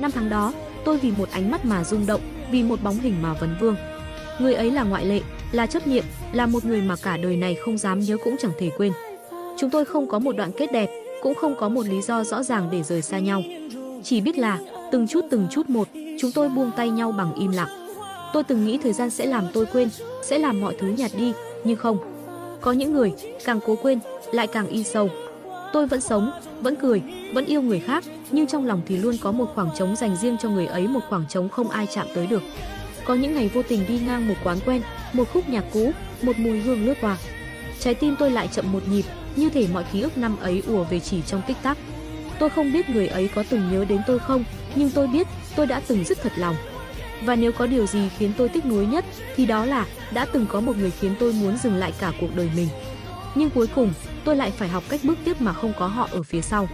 Năm tháng đó, tôi vì một ánh mắt mà rung động, vì một bóng hình mà vấn vương. Người ấy là ngoại lệ, là chấp niệm, là một người mà cả đời này không dám nhớ cũng chẳng thể quên. Chúng tôi không có một đoạn kết đẹp, cũng không có một lý do rõ ràng để rời xa nhau. Chỉ biết là từng chút một, chúng tôi buông tay nhau bằng im lặng. Tôi từng nghĩ thời gian sẽ làm tôi quên, sẽ làm mọi thứ nhạt đi, nhưng không. Có những người càng cố quên lại càng in sâu. Tôi vẫn sống, vẫn cười, vẫn yêu người khác, nhưng trong lòng thì luôn có một khoảng trống dành riêng cho người ấy, một khoảng trống không ai chạm tới được. Có những ngày vô tình đi ngang một quán quen, một khúc nhạc cũ, một mùi hương lướt qua. Trái tim tôi lại chậm một nhịp, như thể mọi ký ức năm ấy ùa về chỉ trong tích tắc. Tôi không biết người ấy có từng nhớ đến tôi không, nhưng tôi biết tôi đã từng rất thật lòng. Và nếu có điều gì khiến tôi tiếc nuối nhất, thì đó là đã từng có một người khiến tôi muốn dừng lại cả cuộc đời mình. Nhưng cuối cùng, tôi lại phải học cách bước tiếp mà không có họ ở phía sau.